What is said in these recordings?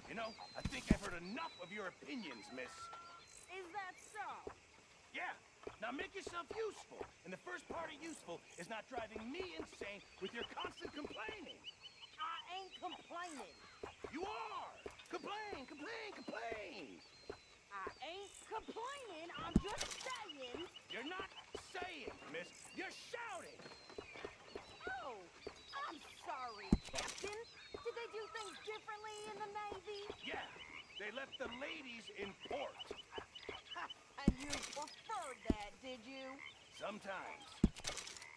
You know, I think I've heard enough of your opinions, miss. Is that so? Yeah. Now make yourself useful. And the first part of useful is not driving me insane with your constant complaining. I ain't complaining. You are! Complain, complain, complain! I ain't complaining. I'm just saying. You're not saying, miss. You're shouting! Oh, I'm sorry, Captain. Did they do things differently in the Navy? Yeah, they left the ladies in port. And you preferred that, did you? Sometimes.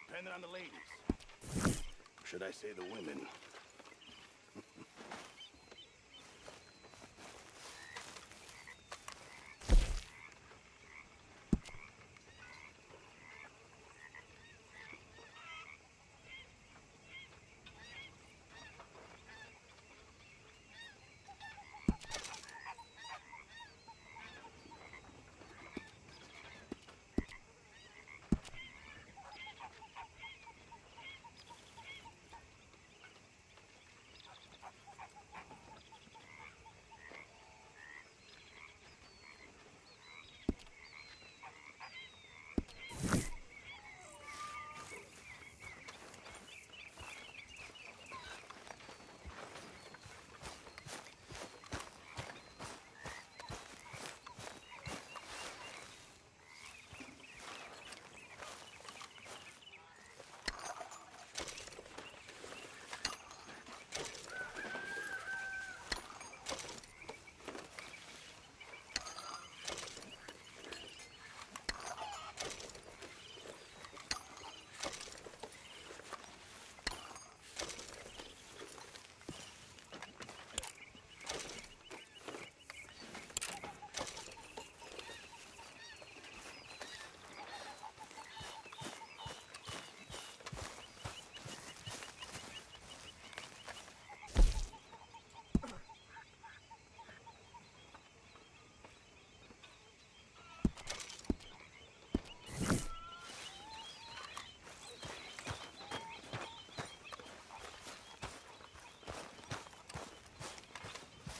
Depending on the ladies. Should I say the women?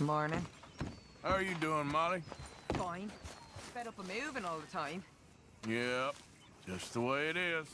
Morning. How are you doing, Molly? Fine. Fed up of moving all the time. Yep, just the way it is.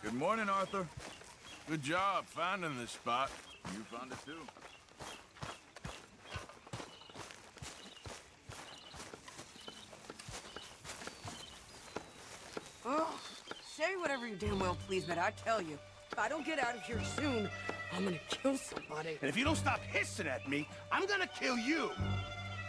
Good morning, Arthur. Good job finding this spot. You found it too. Oh, say whatever you damn well please, but I tell you, if I don't get out of here soon, I'm gonna kill somebody. And if you don't stop hissing at me, I'm gonna kill you.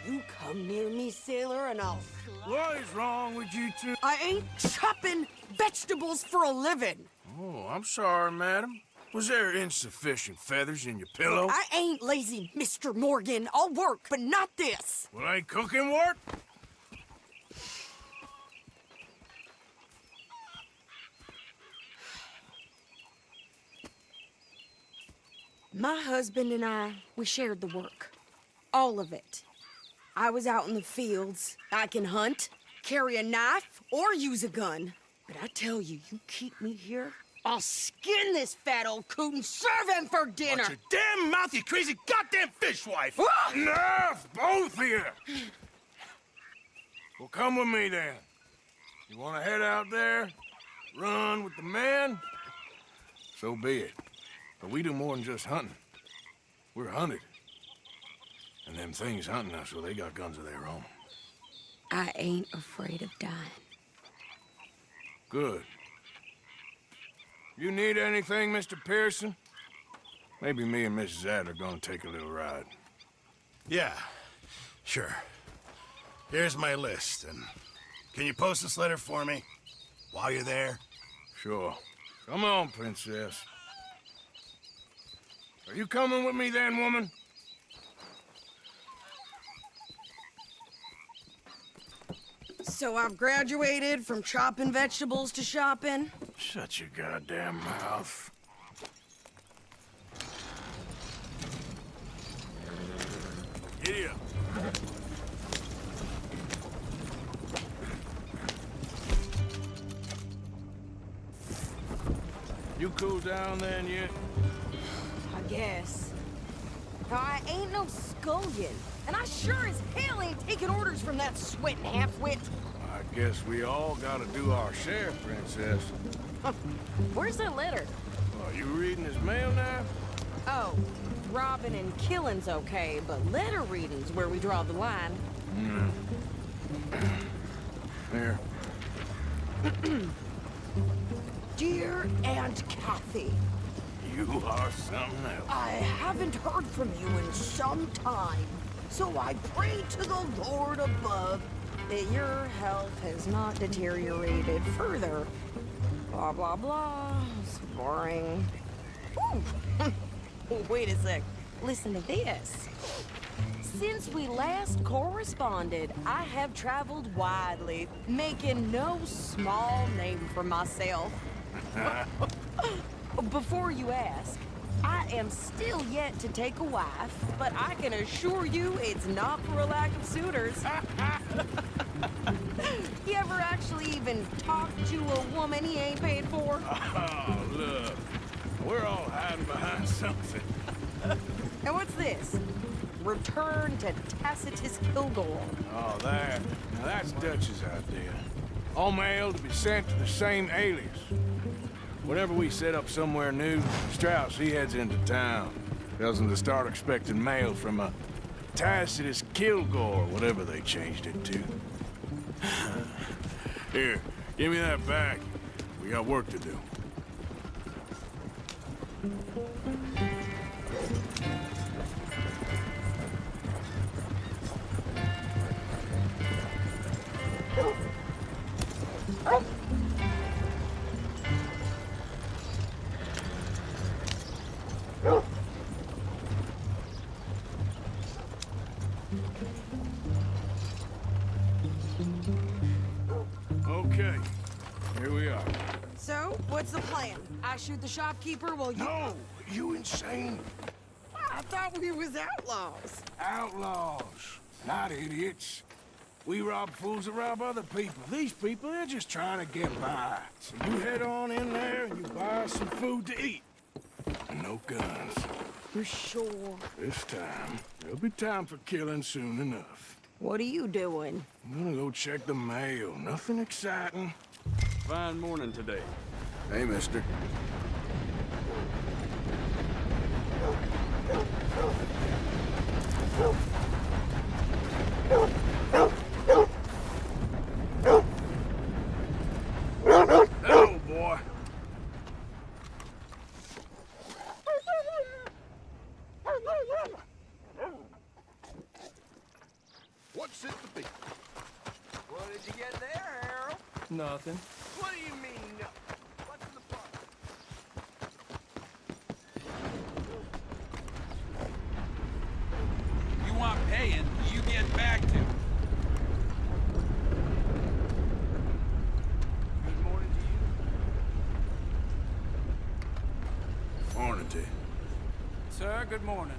You come near me, sailor, and I'll... What is wrong with you two? I ain't chopping vegetables for a living. Oh, I'm sorry, madam. Was there insufficient feathers in your pillow? I ain't lazy, Mr. Morgan. I'll work, but not this. Well, ain't cooking work? My husband and I, we shared the work. All of it. I was out in the fields. I can hunt, carry a knife, or use a gun. But I tell you, you keep me here, I'll skin this fat old coot and serve him for dinner. Watch your damn mouth, you crazy goddamn fishwife! Enough, both of you! Well, come with me, then. You want to head out there, run with the men? So be it. But we do more than just hunting. We're hunted. And them things hunting us, well, they got guns of their own. I ain't afraid of dying. Good. You need anything, Mr. Pearson? Maybe me and Mrs. Ad are gonna take a little ride. Yeah, sure. Here's my list, and can you post this letter for me while you're there? Sure. Come on, Princess. Are you coming with me then, woman? So I've graduated from chopping vegetables to shopping. Shut your goddamn mouth. Giddy up. You cool down then yet? I guess. I ain't no scullion, and I sure as hell ain't taking orders from that sweating half-wit. I guess we all gotta do our share, Princess. Where's that letter? Are you reading his mail now? Oh, robbing and killing's okay, but letter reading's where we draw the line. Here. Dear Aunt Kathy, You are something else. I haven't heard from you in some time, so I pray to the Lord above that your health has not deteriorated further. Blah, blah, blah. It's boring. Ooh. Wait a sec. Listen to this. Since we last corresponded, I have traveled widely, making no small name for myself. Before you ask, I am still yet to take a wife, but I can assure you it's not for a lack of suitors. You ever actually even talk to a woman he ain't paid for? Oh, look. We're all hiding behind something. And what's this? Return to Tacitus Kilgore. Oh, that. Now that's Dutch's idea. All mail to be sent to the same alias. Whenever we set up somewhere new, Strauss, he heads into town. Tells them to start expecting mail from a Tacitus Kilgore, whatever they changed it to. Here, give me that back. We got work to do. Okay, here we are. So, what's the plan? I shoot the shopkeeper while you... No, you insane? I thought we was outlaws. Outlaws, not idiots. We rob fools that rob other people. These people, they're just trying to get by. So you head on in there and you buy us some food to eat. And no guns. You're sure? This time, there'll be time for killing soon enough. What are you doing? I'm gonna go check the mail. Nothing exciting. Fine morning today. Hey, mister. Hello, boy. What's it to be? What did you get there, Harold? Nothing. What do you mean, no? What's in the pot? You want paying, you get back to. Good morning to you. Morning to you. Sir, good morning.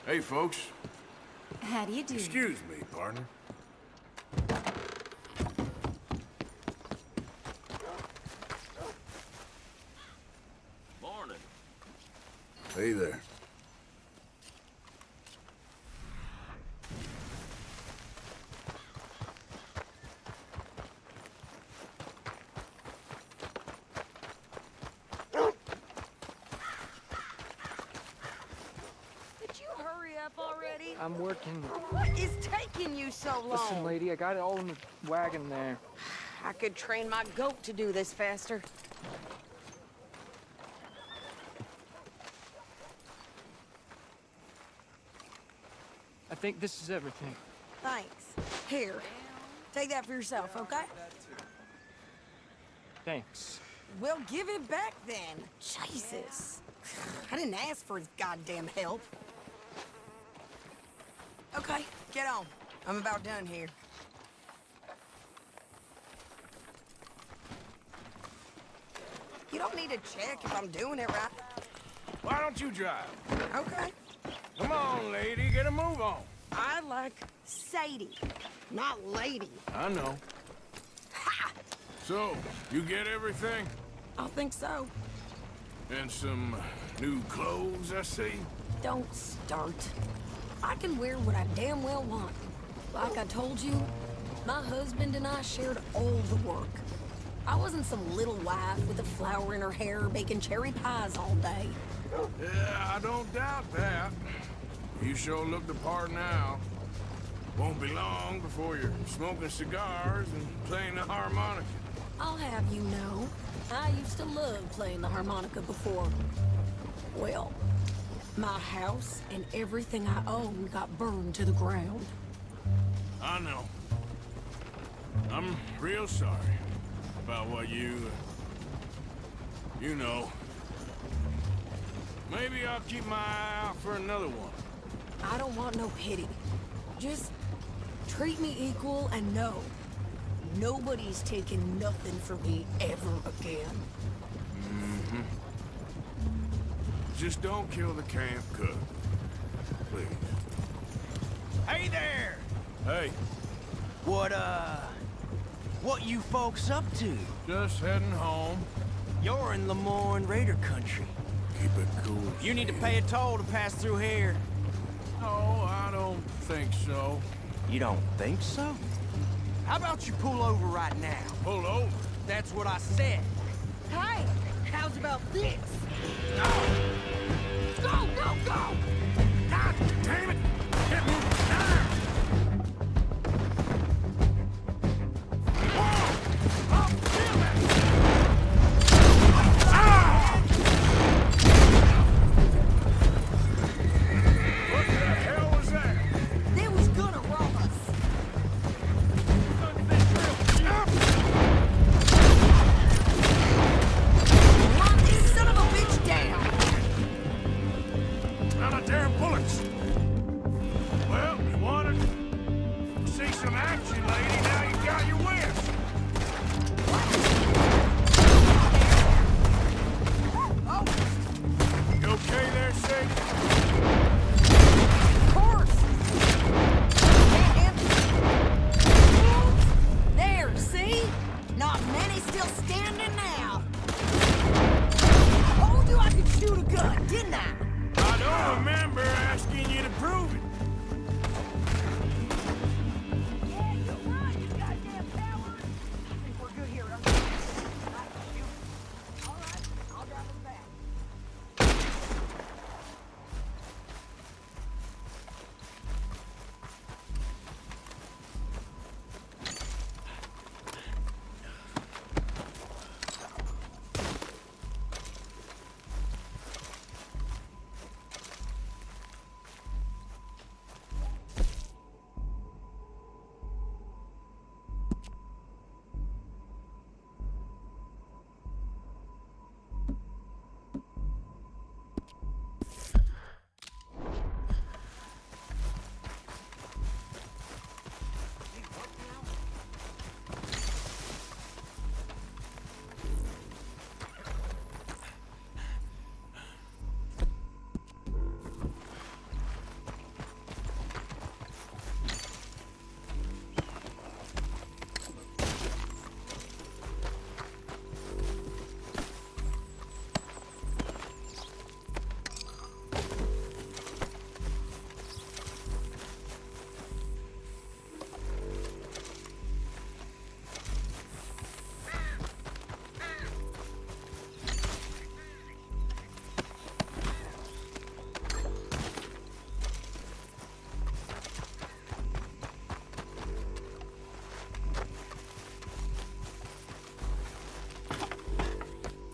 Hey, folks. How do you do? Excuse me, partner. Morning. Hey there. Could you hurry up already? I'm working. What is taking you so long? Listen, lady, I got it all in the wagon there. I could train my goat to do this faster. I think this is everything. Thanks. Here, take that for yourself, okay? Thanks. Well, give it back then. Jesus. I didn't ask for his goddamn help. Okay, get on. I'm about done here. You don't need to check if I'm doing it right. Why don't you drive? Okay. Come on, lady, get a move on. I like Sadie, not lady. I know. Ha! So, you get everything? I think so. And some new clothes, I see? Don't start. I can wear what I damn well want. Like I told you, my husband and I shared all the work. I wasn't some little wife with a flower in her hair baking cherry pies all day. Yeah, I don't doubt that. You sure look the part now. Won't be long before you're smoking cigars and playing the harmonica. I'll have you know, I used to love playing the harmonica before. Well, my house and everything I own got burned to the ground. I know. I'm real sorry about what you know. Maybe I'll keep my eye out for another one. I don't want no pity. Just treat me equal and know nobody's taking nothing from me ever again. Mm-hmm. Just don't kill the camp cook. Please. Hey there! Hey, What you folks up to? just heading home. You're in Lemoyne Raider country. Keep it cool. You need to pay a toll to pass through here. No, I don't think so. You don't think so? How about you pull over right now? Pull over. That's what I said. Hey, how's about this? Go, go, go! God damn it! Get moving now! Whoa! Oh, damn it! Ah! What the hell was that? They was gonna rob us. Lock this son of a bitch down. Not a damn bullets. Well, you wanted to see some action, lady. Now you got your wish. Oh,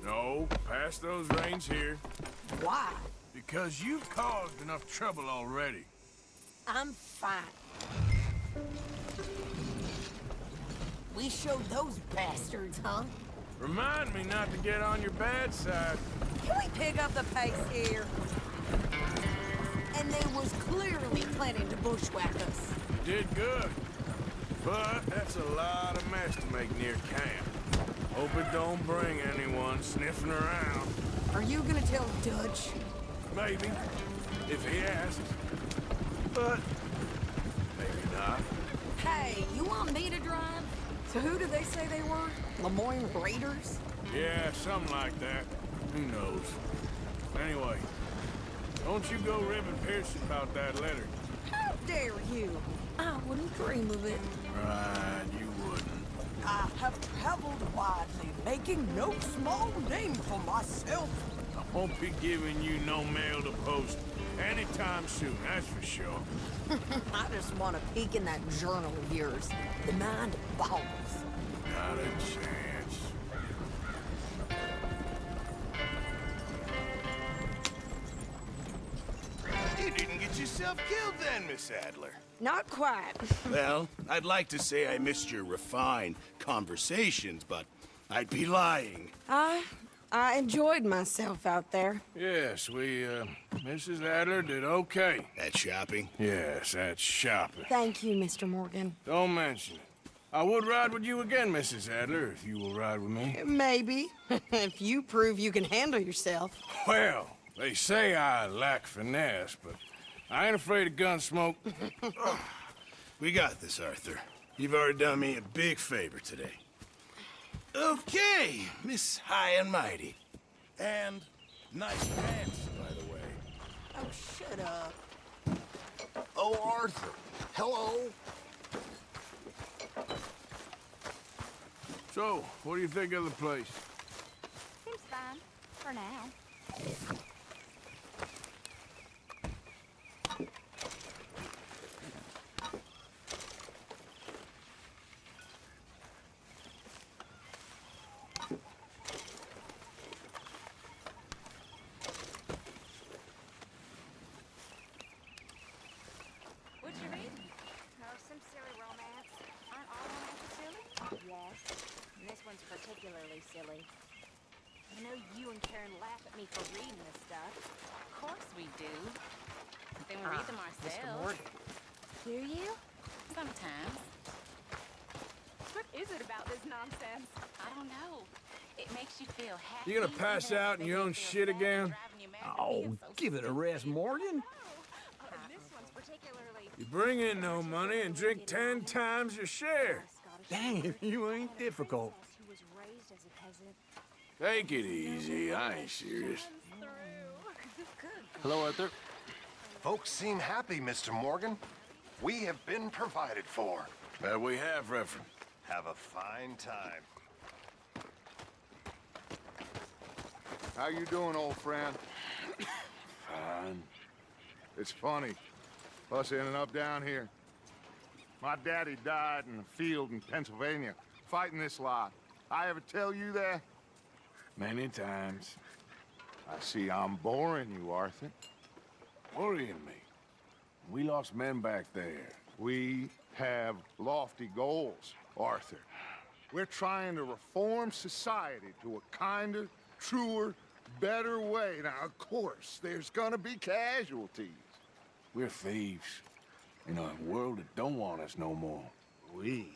No, pass those reins here. Why? Because you've caused enough trouble already. I'm fine. We showed those bastards, huh? Remind me not to get on your bad side. Can we pick up the pace here? And they was clearly planning to bushwhack us. You did good. But that's a lot of mess to make near camp. Hope it don't bring anyone sniffing around. Are you gonna tell Dutch? Maybe, if he asks. But maybe not. Hey, you want me to drive? So who did they say they were? Lemoyne Raiders? Yeah, something like that. Who knows? Anyway, don't you go ribbing Pearson about that letter. How dare you? I wouldn't dream of it. Right, you wouldn't. I have traveled widely, making no small name for myself. I won't be giving you no mail to post anytime soon, that's for sure. I just want to peek in that journal of yours. The mind boggles. Not a chance. You didn't get yourself killed then, Miss Adler. Not quite. Well, I'd like to say I missed your refined conversations, but I'd be lying. I enjoyed myself out there. Yes, Mrs. Adler did okay. That shopping? Yes, that's shopping. Thank you, Mr. Morgan. Don't mention it. I would ride with you again, Mrs. Adler, if you will ride with me. Maybe. If you prove you can handle yourself. Well, they say I lack finesse, but I ain't afraid of gunsmoke. We got this, Arthur. You've already done me a big favor today. Okay, Miss High and Mighty. And nice pants, by the way. Oh, shut up. Oh, Arthur. Hello. So, what do you think of the place? Seems fine. For now. What'd you read? Oh, some silly romance. Aren't all romances silly? Yes. And this one's particularly silly. I know you and Karen laugh at me for reading this stuff. Of course we do. But then we read them ourselves. Do you? Sometimes. What is it about this nonsense? I don't know. It makes you feel happy. You gonna pass out in your own shit again? Oh, give it a rest, Morgan. Oh, and this one's particularly... You bring in no money and drink 10 times your share. Dang, you ain't difficult. Who was raised as a peasant. Take it easy, I ain't serious. Hello, Arthur. Folks seem happy, Mr. Morgan. We have been provided for. That we have, Reverend. Have a fine time. How you doing, old friend? Fine. It's funny, us ending up down here. My daddy died in a field in Pennsylvania, fighting this lot. I ever tell you that? Many times. I see I'm boring you, Arthur. Worrying me. We lost men back there. We have lofty goals, Arthur. We're trying to reform society to a kinder, truer, better way. Now, of course, there's gonna be casualties. We're thieves in a world that don't want us no more. We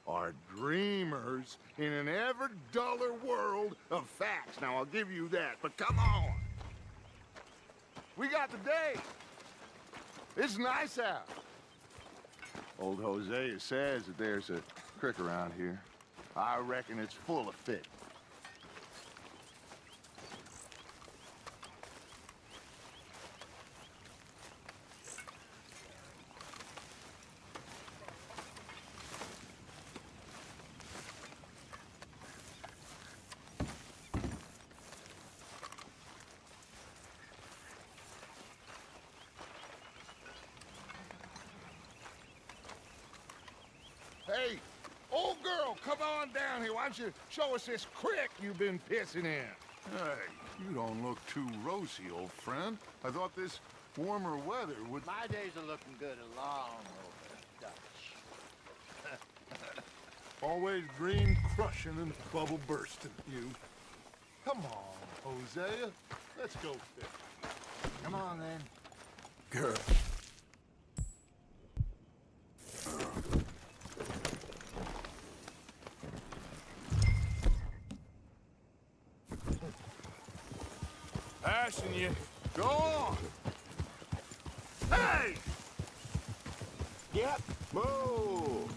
are dreamers in an ever duller world of facts. Now, I'll give you that, but come on. We got the day. It's nice out. Old Hosea says that there's a creek around here. I reckon it's full of fish. Hey, old girl, come on down here. Why don't you show us this creek you've been pissing in? Hey, you don't look too rosy, old friend. I thought this warmer weather would... My days are looking good along over Dutch. Always dream crushing and bubble bursting, you. Come on, Hosea. Let's go fish. Come on, then. Girl. Passing you. Go on. Hey! Yep. Move.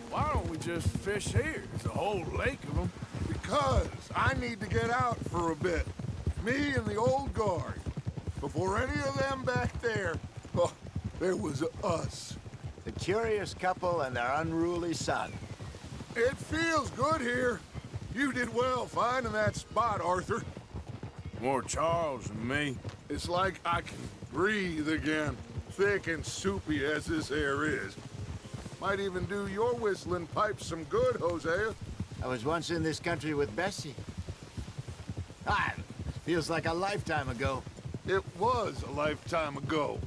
Why don't we just fish here? There's a whole lake of them. Because I need to get out for a bit. Me and the old guard. Before any of them back there, oh, there was us. The curious couple and their unruly son. It feels good here. You did well finding that spot, Arthur. More Charles than me. It's like I can breathe again, thick and soupy as this air is. Might even do your whistling pipes some good, Hosea. I was once in this country with Bessie. Feels like a lifetime ago. It was a lifetime ago.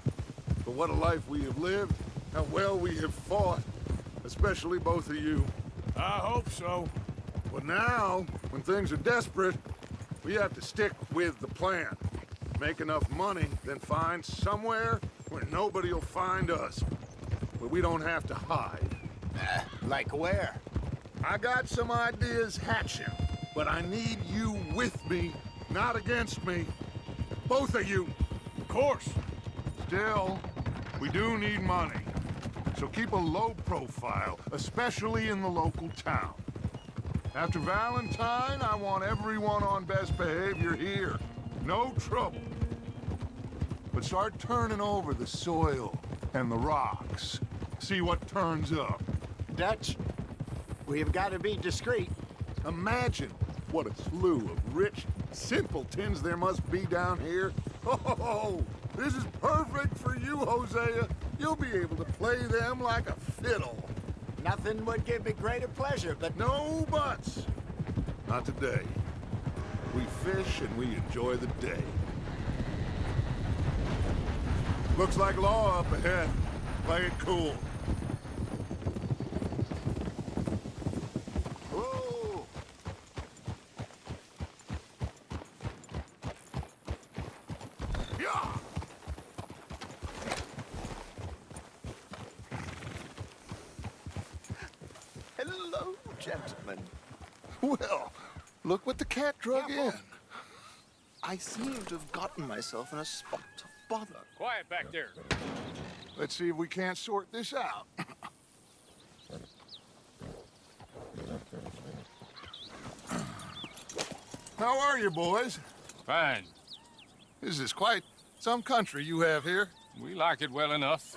But what a life we have lived, how well we have fought. Especially both of you. I hope so. But now, when things are desperate, we have to stick with the plan. Make enough money, then find somewhere where nobody will find us. Where we don't have to hide. Like where? I got some ideas hatching, but I need you with me, not against me. Both of you. Of course. Still, we do need money. So keep a low profile, especially in the local town. After Valentine, I want everyone on best behavior here. No trouble. But start turning over the soil and the rocks. See what turns up. Dutch, we've got to be discreet. Imagine what a slew of rich simpletons there must be down here. Oh, this is perfect for you, Hosea. You'll be able to play them like a fiddle. Nothing would give me greater pleasure, but... No buts. Not today. We fish and we enjoy the day. Looks like law up ahead. Play it cool. Whoa! Yeah! Hello, gentlemen. Well, look what the cat drug in. I seem to have gotten myself in a spot of bother. Quiet back there. Let's see if we can't sort this out. How are you, boys? Fine. This is quite some country you have here. We like it well enough.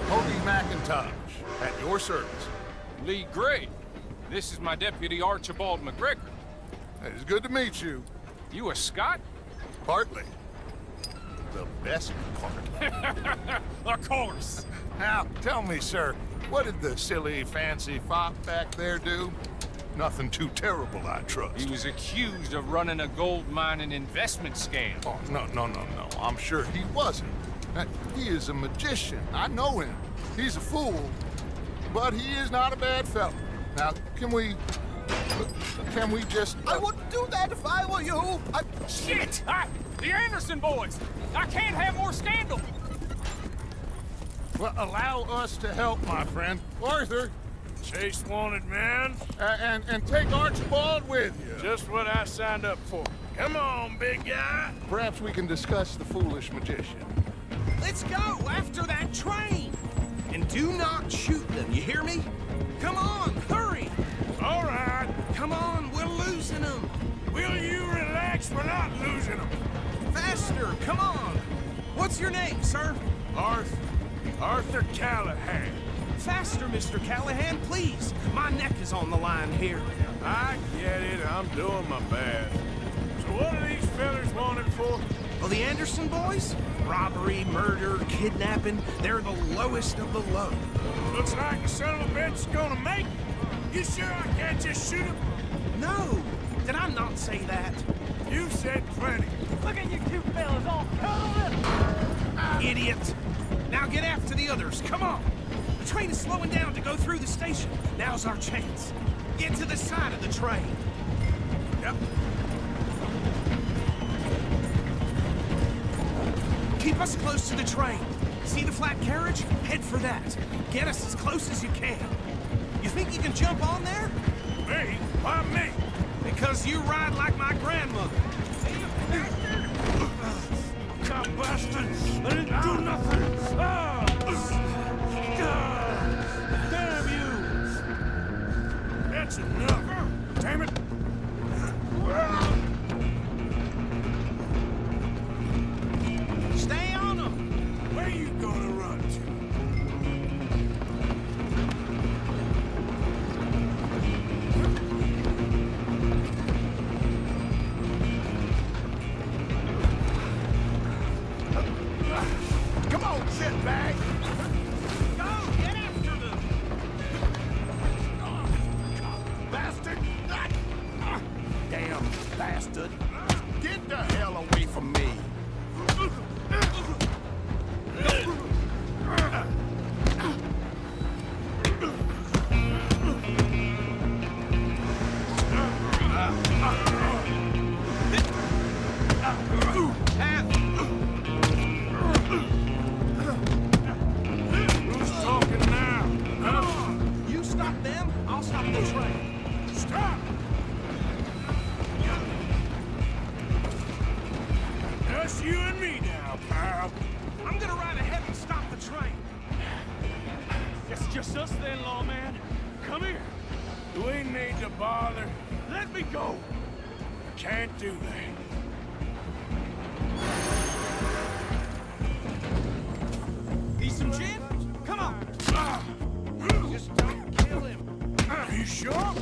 Hobie McIntosh, at your service. Lee Gray. This is my deputy, Archibald McGregor. It is good to meet you. You a Scot? Partly. The best part. Of course. Now, tell me, sir, What did the silly, fancy fop back there do? Nothing too terrible, I trust. He was accused of running a gold mining investment scam. Oh, no. I'm sure he wasn't. He is a magician. I know him. He's a fool, but he is not a bad fellow. Now, can we just... I wouldn't do that if I were you. Shit! The Anderson boys! I can't have more scandal! Well, allow us to help, my friend. Arthur, Chase wanted man. and take Archibald with you. Just what I signed up for. Come on, big guy. Perhaps we can discuss the foolish magician. Let's go after that train. And do not shoot them, you hear me? Come on, hurry. All right. Come on, we're losing them. Will you relax? We're not losing them. Faster, come on. What's your name, sir? Arthur Callahan. Faster, Mr. Callahan, please. My neck is on the line here. I get it. I'm doing my best. So what are these fellers wanted for? Well, the Anderson boys? Robbery, murder, kidnapping. They're the lowest of the low. Looks like the son of a bitch is gonna make it. You sure I can't just shoot him? No. Did I not say that? You said plenty. Look at you two fellas all cuddled. Idiot. Now get after the others. Come on. The train is slowing down to go through the station. Now's our chance. Get to the side of the train. Yep. Keep us close to the train. See the flat carriage? Head for that. Get us as close as you can. You think you can jump on there? Me? Why me? Because you ride like my grandmother. God bastards! I didn't do nothing! Ah! Damn you! That's enough! Damn it! Stay on them! Where you gonna run to? Come on, shitbag! Go! Get after them! Bastard! Damn bastard! Get the hell away from me! Who's talking now? Huh? You stop them, I'll stop the train. Stop! Just you and me now, pal. I'm gonna ride ahead and stop the train. It's just us then, lawman. Come here. Do we need to bother? Let me go. Can't do that. Need some gin? Come on. Just don't kill him. Are you sure?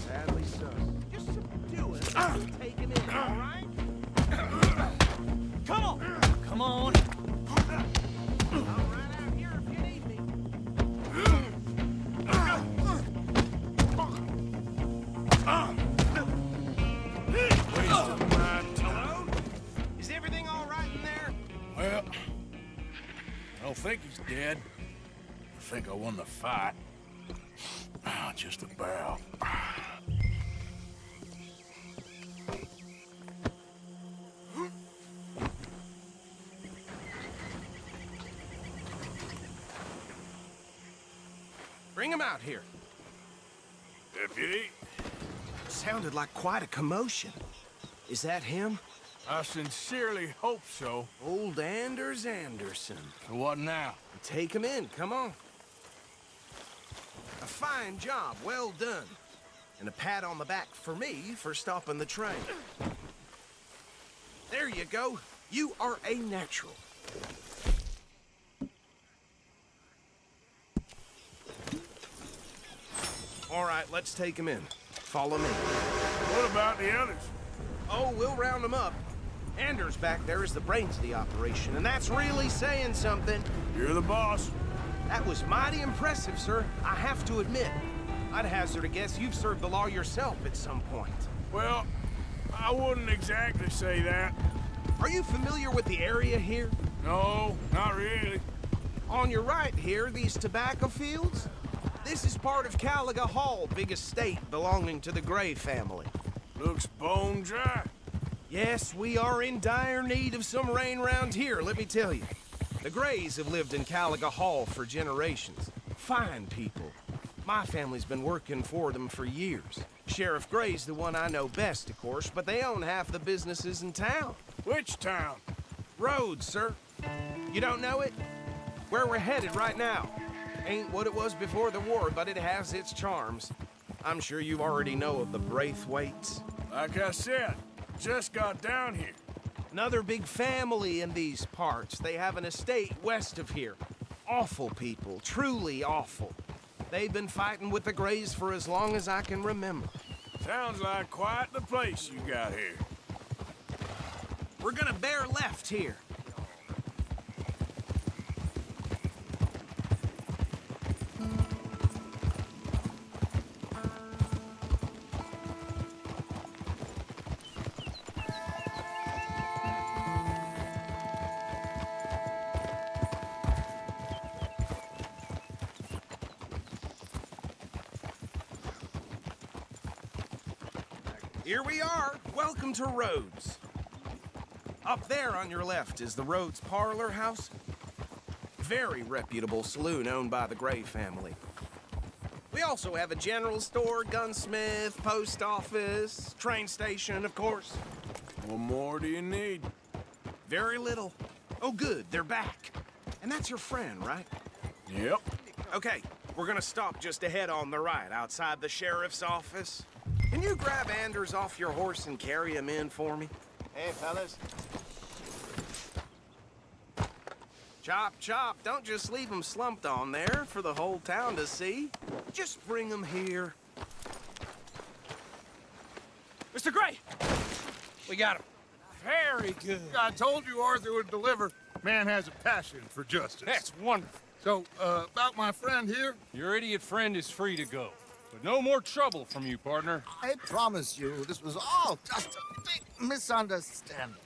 Sadly so. Just subdue him and take him in, all right? Come on. Come on. I'll ride out here if you need me. Wasting my time. Hello? Is everything all right in there? Well, I don't think he's dead. I think I won the fight. Just about. Bring him out here. Deputy, Sounded like quite a commotion. Is that him? I sincerely hope so. Old Anders Anderson. So what now? Take him in, come on. A fine job, well done. And a pat on the back for me for stopping the train. There you go. You are a natural. All right, let's take him in. Follow me. What about the others? Oh, we'll round them up. Anders back there is the brains of the operation, and that's really saying something. You're the boss. That was mighty impressive, sir. I have to admit. I'd hazard a guess you've served the law yourself at some point. Well, I wouldn't exactly say that. Are you familiar with the area here? No, not really. On your right here, these tobacco fields? This is part of Caliga Hall, big estate belonging to the Gray family. Looks bone dry. Yes, we are in dire need of some rain round here, let me tell you. The Grays have lived in Caliga Hall for generations. Fine people. My family's been working for them for years. Sheriff Gray's the one I know best, of course, but they own half the businesses in town. Which town? Rhodes, sir. You don't know it? Where we're headed right now. Ain't what it was before the war, but it has its charms. I'm sure you already know of the Braithwaites. Like I said, just got down here. Another big family in these parts. They have an estate west of here. Awful people, truly awful. They've been fighting with the Grays for as long as I can remember. Sounds like quite the place you got here. We're gonna bear left here. Here we are. Welcome to Rhodes. Up there on your left is the Rhodes Parlor House. Very reputable saloon owned by the Gray family. We also have a general store, gunsmith, post office, train station, of course. What more do you need? Very little. Oh, good, they're back. And that's your friend, right? Yep. Okay, we're gonna stop just ahead on the right, outside the sheriff's office. Can you grab Anders off your horse and carry him in for me? Hey, fellas. Chop, chop. Don't just leave him slumped on there for the whole town to see. Just bring him here. Mr. Gray! We got him. Very good. I told you Arthur would deliver. Man has a passion for justice. That's wonderful. So, about my friend here? Your idiot friend is free to go. But no more trouble from you, partner. I promise you, this was all just a big misunderstanding.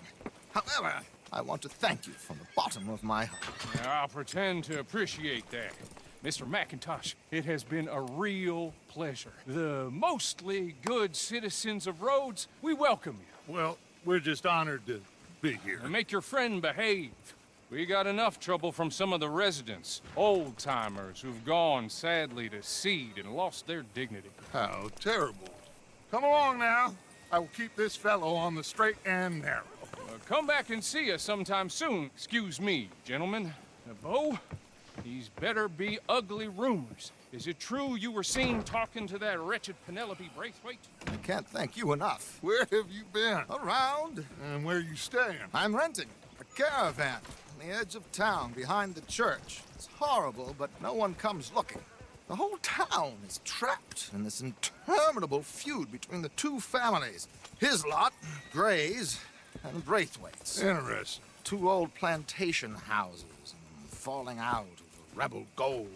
However, I want to thank you from the bottom of my heart. Now, I'll pretend to appreciate that. Mr. McIntosh, it has been a real pleasure. The mostly good citizens of Rhodes, we welcome you. Well, we're just honored to be here. And make your friend behave. We got enough trouble from some of the residents, old-timers who've gone, sadly, to seed and lost their dignity. How terrible. Come along now. I will keep this fellow on the straight and narrow. Come back and see us sometime soon. Excuse me, gentlemen. Bo, these better be ugly rumors. Is it true you were seen talking to that wretched Penelope Braithwaite? I can't thank you enough. Where have you been? Around. And where are you staying? I'm renting a caravan on the edge of town behind the church. It's horrible, but no one comes looking. The whole town is trapped in this interminable feud between the two families. His lot, Gray's, and Braithwaite's. Interesting. Two old plantation houses, and falling out over rebel gold,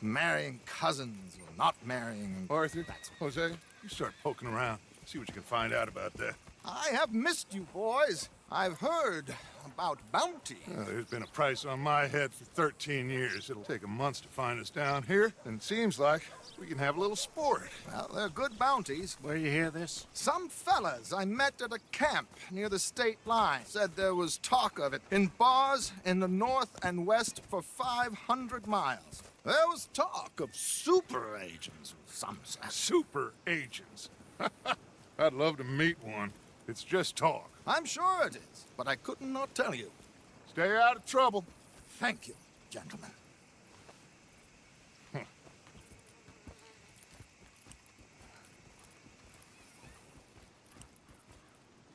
and marrying cousins or not marrying. Arthur, Jose, you start poking around. See what you can find out about that. I have missed you, boys. I've heard about bounty. There's been a price on my head for 13 years. It'll take a month to find us down here, and it seems like we can have a little sport. Well, they're good bounties. Where you hear this? Some fellas I met at a camp near the state line said there was talk of it in bars in the north and west for 500 miles. There was talk of super agents, some said. Super agents. I'd love to meet one. It's just talk. I'm sure it is, but I couldn't not tell you. Stay out of trouble. Thank you, gentlemen.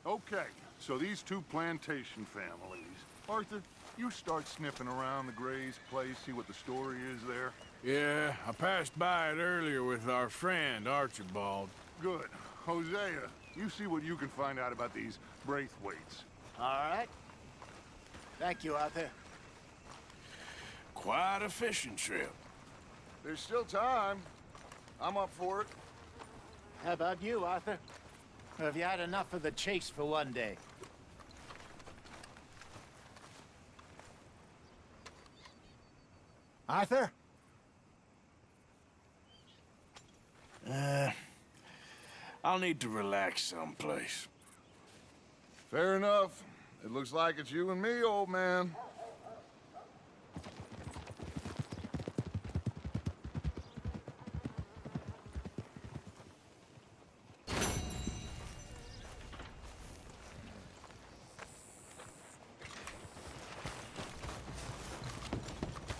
Okay, so these two plantation families. Arthur, you start sniffing around the Gray's place, see what the story is there. Yeah, I passed by it earlier with our friend, Archibald. Good. Hosea, you see what you can find out about these Braithwaites. All right. Thank you, Arthur. Quite a fishing trip. There's still time. I'm up for it. How about you, Arthur? Or have you had enough of the chase for one day? Arthur? I'll need to relax someplace. Fair enough. It looks like it's you and me, old man.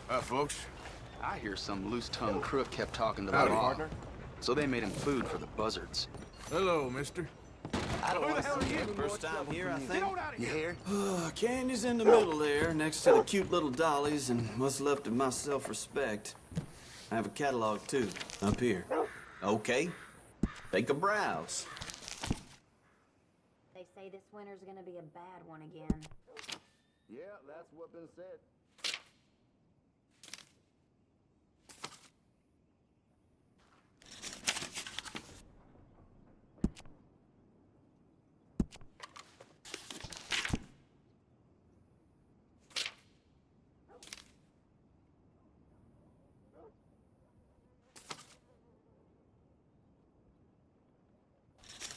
Hi, folks. I hear some loose-tongued crook kept talking to the Howdy, law. partner. So they made him food for the buzzards. Hello, mister. I don't want to see you. First time here, I think. You hear? Candy's in the middle there, next to the cute little dollies and what's left of my self-respect. I have a catalog, too, up here. Okay. Take a browse. They say this winter's gonna be a bad one again. Yeah, that's what's been said.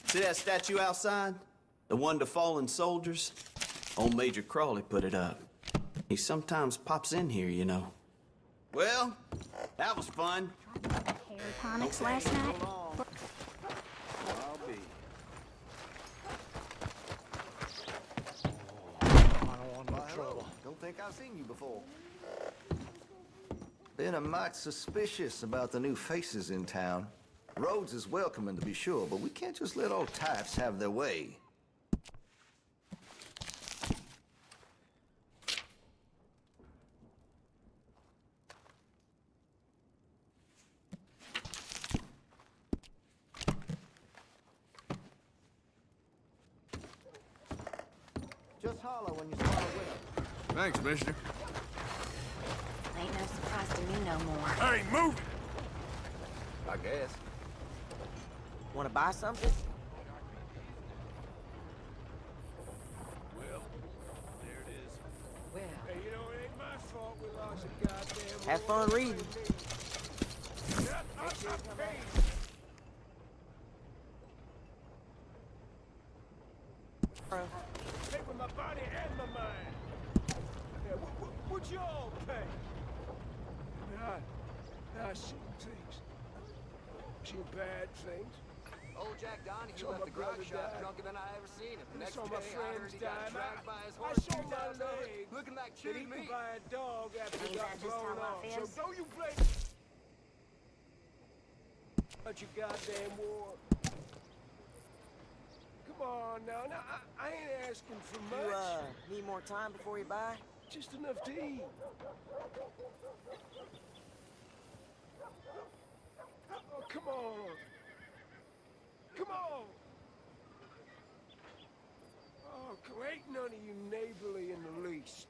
See that statue outside? The one to fallen soldiers? Old Major Crawley put it up. He sometimes pops in here, you know. Well, that was fun. Tonics last night? I'll be. Don't think I've seen you before. Been a mite suspicious about the new faces in town. Rhodes is welcoming, to be sure, but we can't just let old types have their way. Just holler when you start with them. Thanks, mister. Ain't no surprise to me no more. Hey, move it! I guess. Want to buy something? Well, there it is. Well, Hey, you know, it ain't my fault we lost a goddamn... have fun reading. Take with my body and my mind. Yeah, what y'all pay? I seen things. Seen bad things. Old Jack Donahue Saw left my the grog brother shop die. drunker than I ever seen him. I Next saw day, my I friends heard he got die. dragged by his I horse saw 2,000 my dollars, leg looking like get chewed eaten meat. by a dog after it Ain't got that just blown how off. life So is? don't you play about your goddamn war. Come on now. I ain't asking for much. You, need more time before you buy? Just enough to eat. Oh, come on. Come on. Oh, ain't none of you neighborly in the least.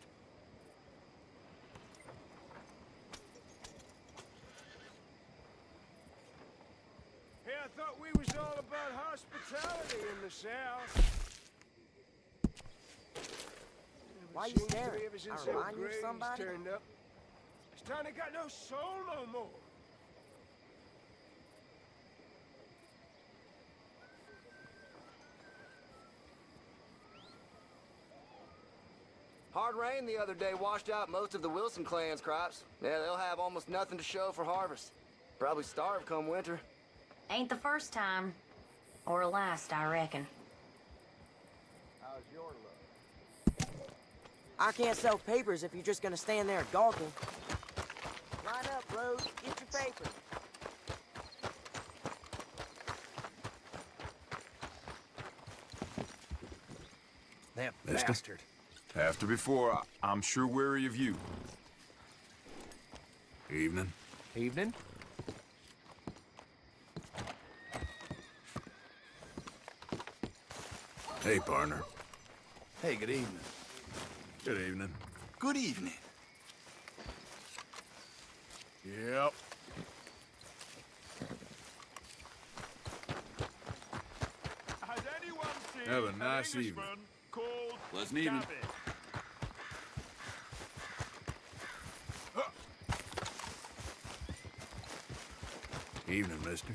Hey, I thought we was all about hospitality in the South. Why you Seems to staring? me ever since I them remind you of Grays somebody? turned up, this town ain't got no soul no more. Hard rain the other day washed out most of the Wilson clan's crops. Yeah, they'll have almost nothing to show for harvest. Probably starve come winter. Ain't the first time. Or last, I reckon. How's your luck? I can't sell papers if you're just gonna stand there gawking. Line up, Rose. Get your paper. That Mister? bastard. After before, I'm sure weary of you. Evening. Evening. Hey, partner. Hey, good evening. Good evening. Good evening. Yep. Have a nice evening. Pleasant evening. Evening, mister.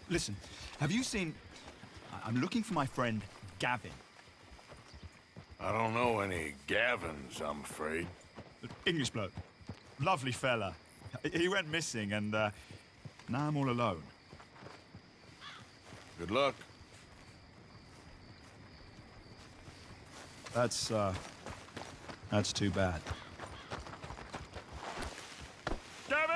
Listen, have you seen... I'm looking for my friend Gavin. I don't know any Gavins, I'm afraid. English bloke. Lovely fella. He went missing and now I'm all alone. Good luck. That's too bad. Gavin!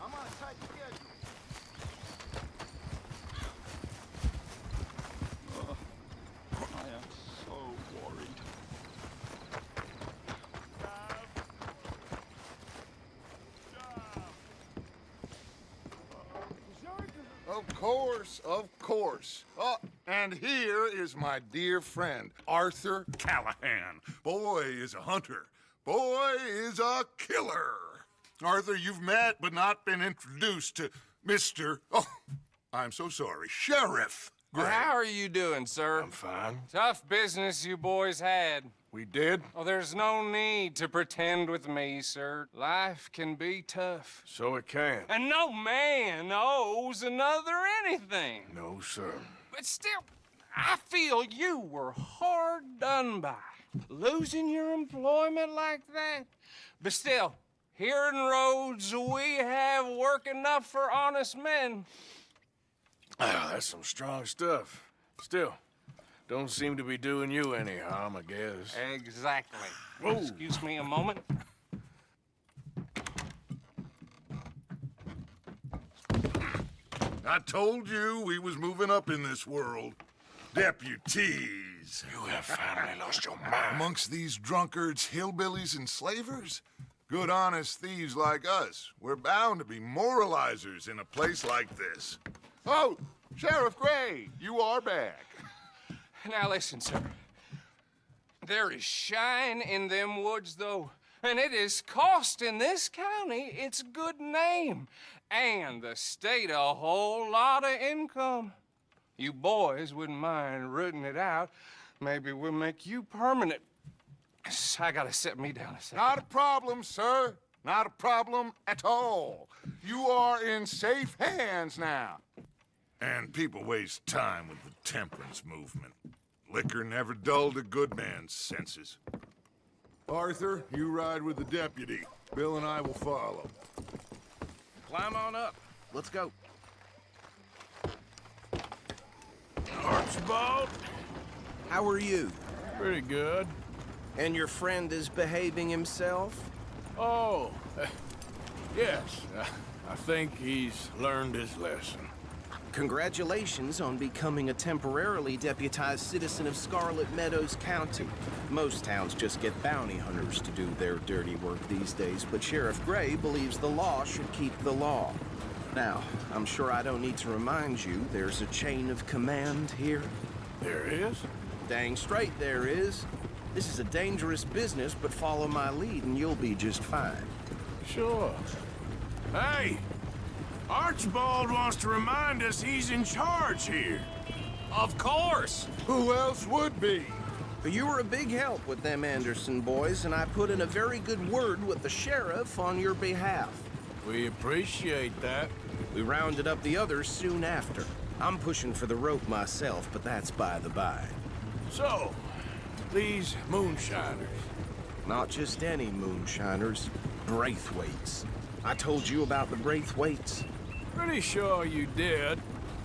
I'm on a tight schedule. I am so worried. Of course, of course. Oh, and here is my dear friend, Arthur Callahan. Boy is a hunter. Boy is a killer. Arthur, you've met but not been introduced to Mr. Oh, I'm so sorry, Sheriff Gray. How are you doing, sir? I'm fine. Tough business you boys had. We did? Oh, there's no need to pretend with me, sir. Life can be tough. So it can. And no man owes another anything. No, sir. But still, I feel you were hard done by. Losing your employment like that. But still, here in Rhodes, we have work enough for honest men. Ah, that's some strong stuff. Still, don't seem to be doing you any harm, I guess. Exactly. Whoa. Excuse me a moment. I told you we was moving up in this world. Deputies. You have finally lost your mind. Amongst these drunkards, hillbillies, and slavers? Good, honest thieves like us. We're bound to be moralizers in a place like this. Oh, Sheriff Gray, you are back. Now listen, sir. There is shine in them woods, though, and it is costing this county its good name and the state a whole lot of income. You boys wouldn't mind rooting it out. Maybe we'll make you permanent. I gotta set me down a second. Not a problem, sir. Not a problem at all. You are in safe hands now. And people waste time with the temperance movement. Liquor never dulled a good man's senses. Arthur, you ride with the deputy. Bill and I will follow. Climb on up. Let's go. Archibald? How are you? Pretty good. And your friend is behaving himself? Oh, yes. I think he's learned his lesson. Congratulations on becoming a temporarily deputized citizen of Scarlet Meadows County. Most towns just get bounty hunters to do their dirty work these days, but Sheriff Gray believes the law should keep the law. Now, I'm sure I don't need to remind you there's a chain of command here. There is? Dang straight there is. This is a dangerous business, but follow my lead and you'll be just fine. Sure. Hey! Archibald wants to remind us he's in charge here. Of course! Who else would be? You were a big help with them Anderson boys, and I put in a very good word with the sheriff on your behalf. We appreciate that. We rounded up the others soon after. I'm pushing for the rope myself, but that's by the by. So, these moonshiners. Not just any moonshiners, Braithwaites. I told you about the Braithwaites. Pretty sure you did.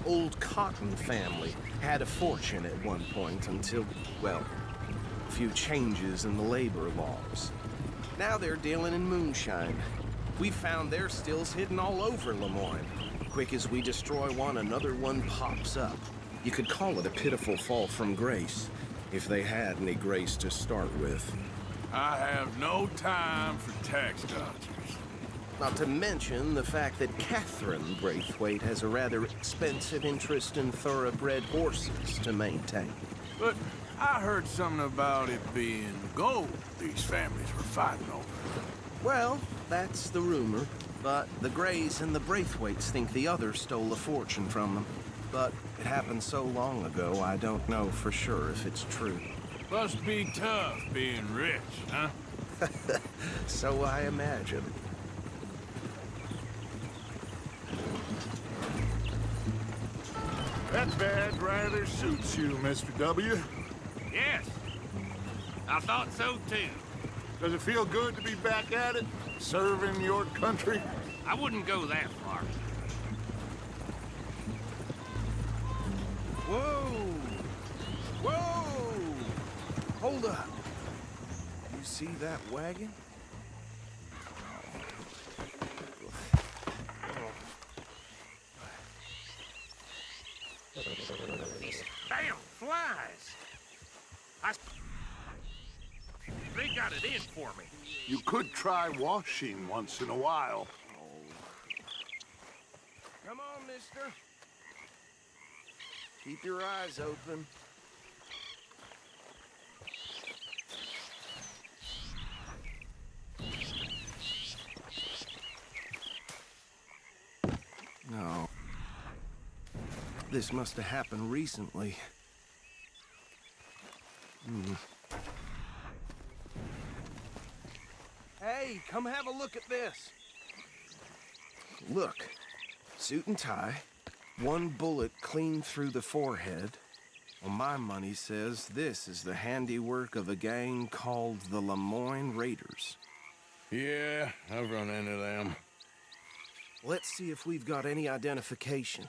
Old Cotton family had a fortune at one point until, well, a few changes in the labor laws. Now they're dealing in moonshine. We found their stills hidden all over Lemoyne. Quick as we destroy one, another one pops up. You could call it a pitiful fall from grace, if they had any grace to start with. I have no time for tax dodgers. Not to mention the fact that Catherine Braithwaite has a rather expensive interest in thoroughbred horses to maintain. But I heard something about it being gold these families were fighting over. Well, that's the rumor. But the Greys and the Braithwaites think the others stole a fortune from them. But it happened so long ago, I don't know for sure if it's true. Must be tough being rich, huh? So I imagine. That badge rather suits you, Mr. W. Yes. I thought so, too. Does it feel good to be back at it? Serving your country? I wouldn't go that far. Whoa! Whoa! Hold up. You see that wagon? Damn flies! They got it in for me. You could try washing once in a while. Come on, mister. Keep your eyes open. No. This must have happened recently. Hey, come have a look at this. Look, suit and tie, one bullet clean through the forehead. Well, my money says this is the handiwork of a gang called the Lemoyne Raiders. Yeah, I've run into them. Let's see if we've got any identification.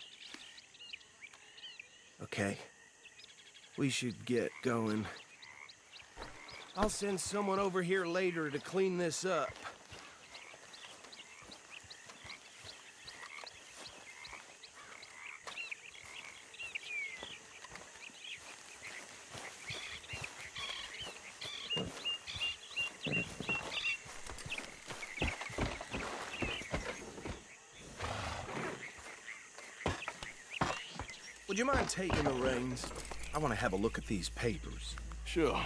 Okay. We should get going. I'll send someone over here later to clean this up. Would you mind taking the reins? I want to have a look at these papers. Sure.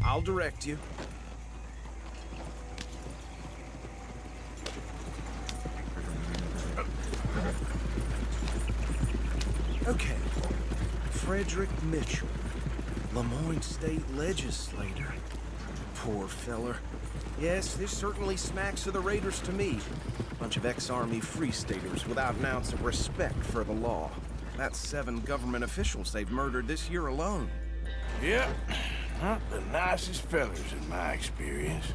I'll direct you. Okay. Frederick Mitchell, Lemoyne State Legislator. Poor feller. Yes, this certainly smacks of the Raiders to me. Bunch of ex-Army Free Staters without an ounce of respect for the law. That's 7 government officials they've murdered this year alone. Yep. Not the nicest fellers in my experience.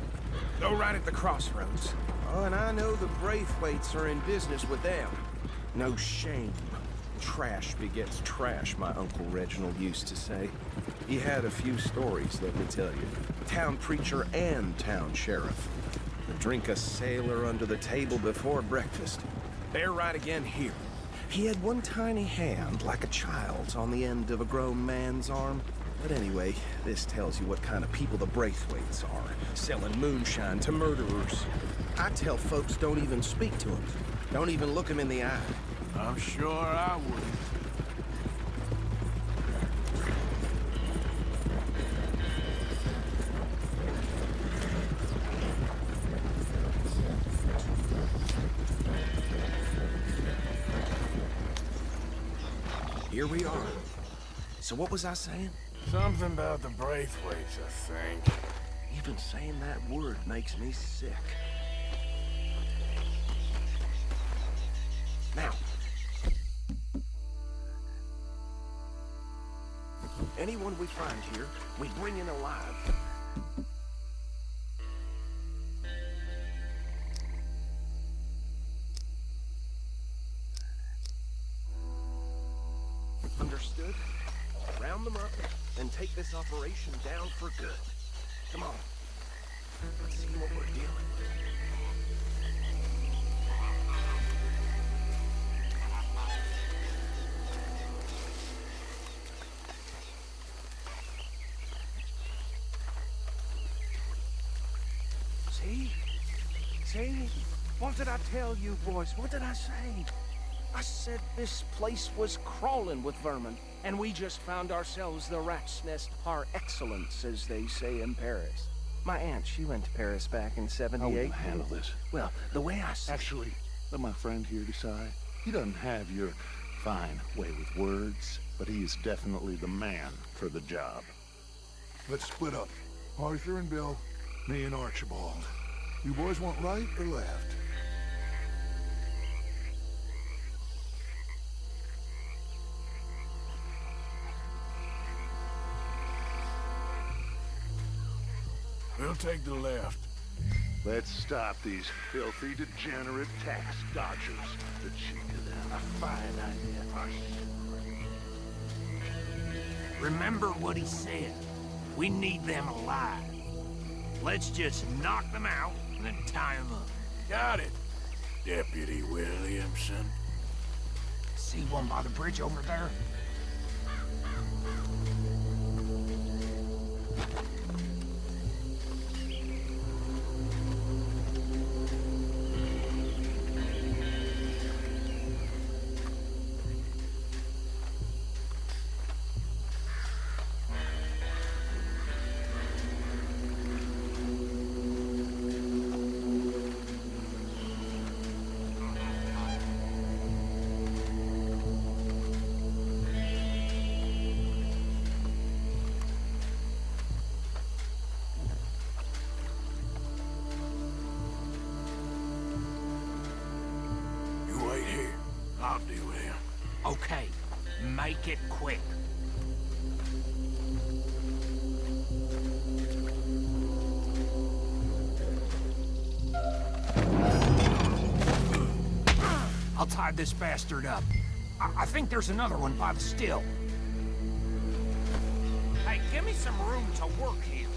Go right at the crossroads. Oh, and I know the Braithwaites are in business with them. No shame. Trash begets trash, my Uncle Reginald used to say. He had a few stories, let me tell you. Town preacher and town sheriff. Would drink a sailor under the table before breakfast. They're right again here. He had one tiny hand, like a child's, on the end of a grown man's arm. But anyway, this tells you what kind of people the Braithwaites are, selling moonshine to murderers. I tell folks don't even speak to them. Don't even look them in the eye. I'm sure I would. Here we are. So what was I saying? Something about the Braithwaites, I think. Even saying that word makes me sick. Now, anyone we find here, we bring in alive. Understood? Round them up, and take this operation down for good. Come on. Let's see what we're dealing with. See? See? What did I tell you, boys? What did I say? I said this place was crawling with vermin, and we just found ourselves the rat's nest par excellence, as they say in Paris. My aunt, she went to Paris back in '78. How will you handle this? Well, the way I see Actually, let my friend here decide. He doesn't have your fine way with words, but he is definitely the man for the job. Let's split up. Arthur and Bill, me and Archibald. You boys want right or left? We'll take the left. Let's stop these filthy, degenerate tax dodgers. The cheek of them. A fine idea. Remember what he said. We need them alive. Let's just knock them out and then tie them up. Got it, Deputy Williamson. See one by the bridge over there? I'll deal with him. Okay, make it quick. I'll tie this bastard up. I think there's another one by the still. Hey, give me some room to work here.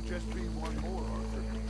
Just be one more, Arthur.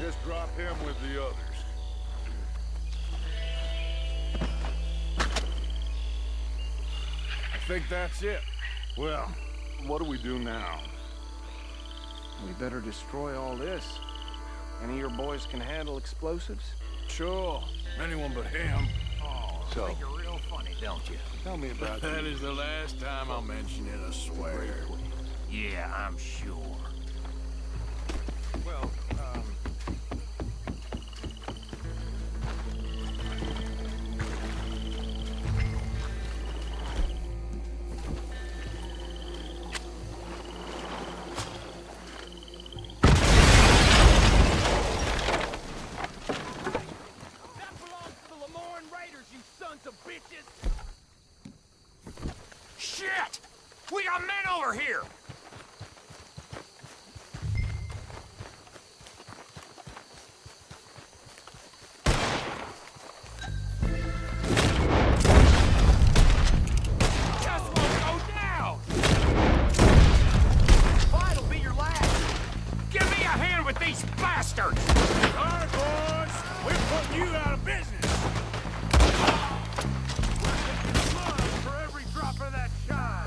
Just drop him with the others. I think that's it. Well, what do we do now? We better destroy all this. Any of your boys can handle explosives? Sure. Anyone but him. Oh, So- think you're real funny, don't you? Tell me about That is the last time I'll mention it, I swear. Yeah, I'm sure. Well, Shit! We got men over here! putting you out of business. For every drop of that shine.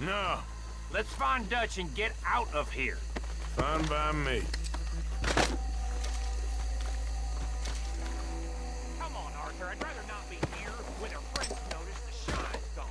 No. Let's find Dutch and get out of here. Fine by me. Come on, Arthur. I'd rather not be here when our friends notice the shine's gone.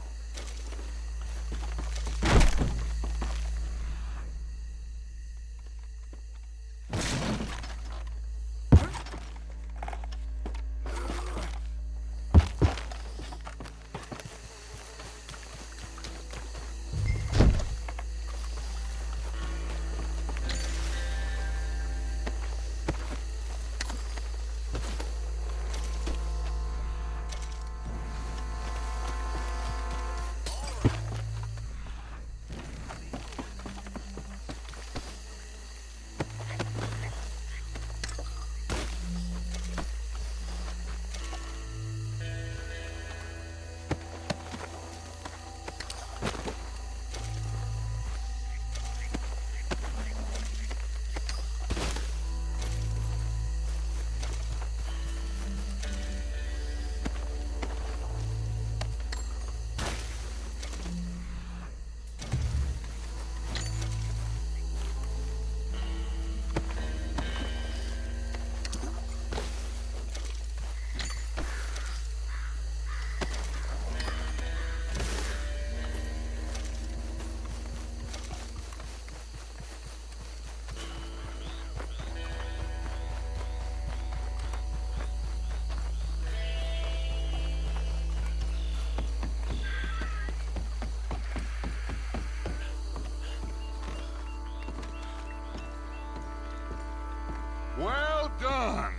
Well done.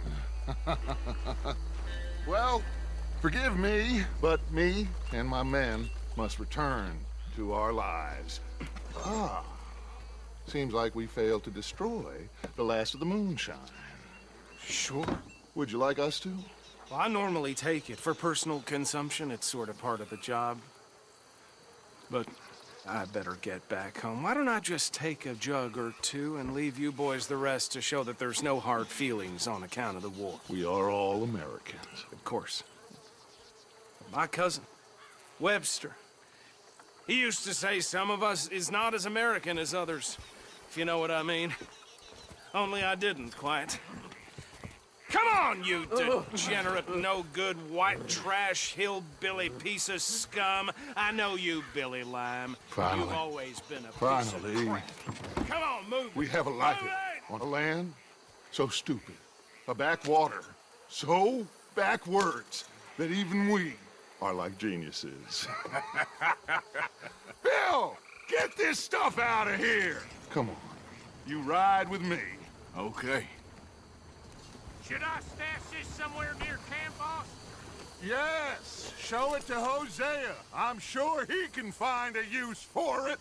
Well, forgive me, but me and my men must return to our lives. Seems like we failed to destroy the last of the moonshine. Sure. Would you like us to? Well, I normally take it for personal consumption. It's sort of part of the job. But I better get back home. Why don't I just take a jug or two and leave you boys the rest to show that there's no hard feelings on account of the war? We are all Americans. Of course. My cousin, Webster, he used to say some of us is not as American as others, if you know what I mean. Only I didn't quite. Come on, you degenerate, no-good, white trash, hillbilly piece of scum. I know you, Billy Lime. Finally. You've always been a piece Finally. of crap. Come on, move. We have a life on a land so stupid, a backwater so backwards that even we are like geniuses. Bill, get this stuff out of here. Come on, you ride with me. Okay. Should I stash this somewhere near camp, boss? Yes, show it to Hosea. I'm sure he can find a use for it.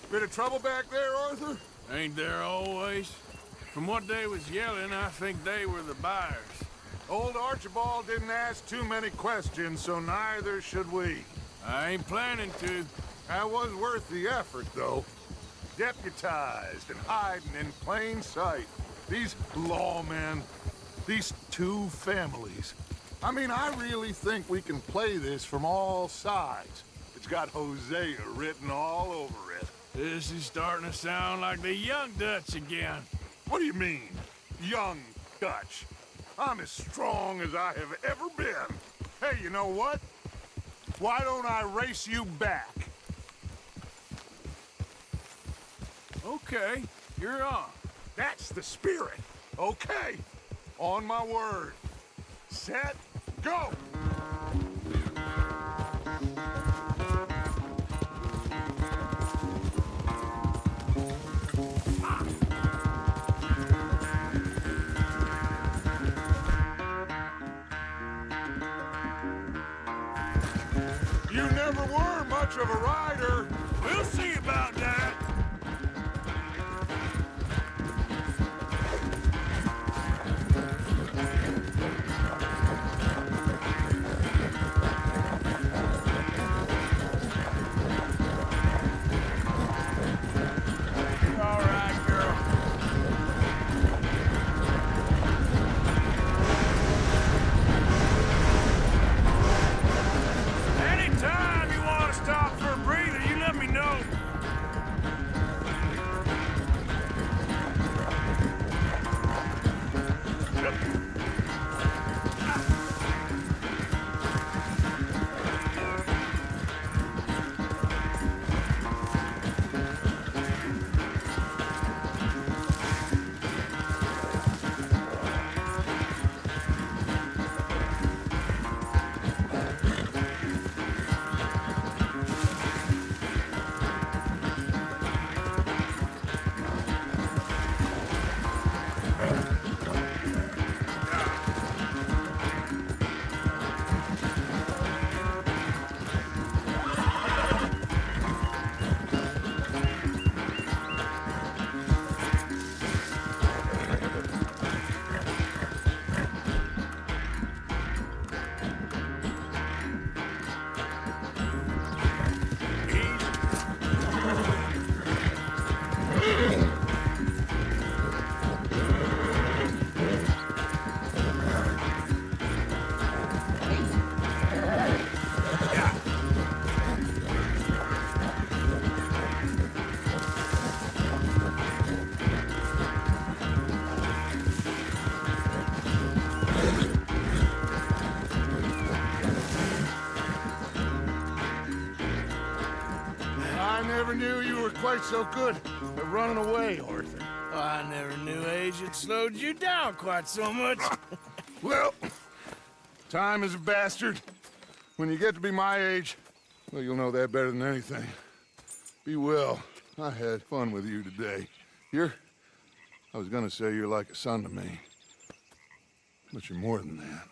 Bit of trouble back there, Arthur? Ain't there always? From what they was yelling, I think they were the buyers. Old Archibald didn't ask too many questions, so neither should we. I ain't planning to. That was worth the effort, though. Deputized and hiding in plain sight. These lawmen, these two families. I mean, I really think we can play this from all sides. It's got Hosea written all over it. This is starting to sound like the Young Dutch again. What do you mean, young Dutch? I'm as strong as I have ever been. Hey, you know what? Why don't I race you back? Okay, you're on. That's the spirit. Okay, on my word. Set, go! You never were much of a rider. We'll see about that. All right, girl. Anytime you want to stop for a breather, you let me know. I never knew you were quite so good at running away, Arthur. I never knew age had slowed you down quite so much. Well, time is a bastard. When you get to be my age, well, you'll know that better than anything. Be well. I had fun with you today. I was gonna say you're like a son to me. But you're more than that.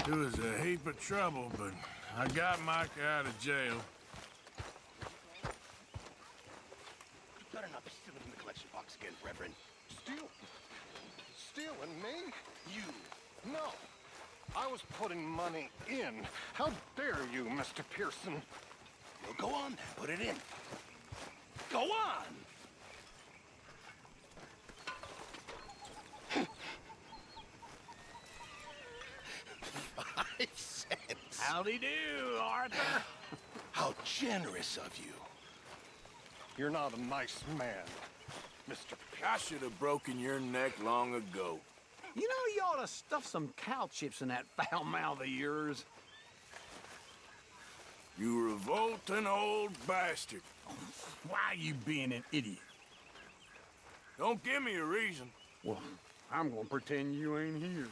It was a heap of trouble, but I got Mike out of jail. You better not be stealing from the collection box again, Reverend. Stealing me? You? No. I was putting money in. How dare you, Mr. Pearson? Well, go on then. Put it in. Go on! Howdy do, Arthur. How generous of you. You're not a nice man, Mr. I should have broken your neck long ago. You know, you ought to stuff some cow chips in that foul mouth of yours. You revolting old bastard. Why you being an idiot? Don't give me a reason. Well, I'm gonna pretend you ain't here.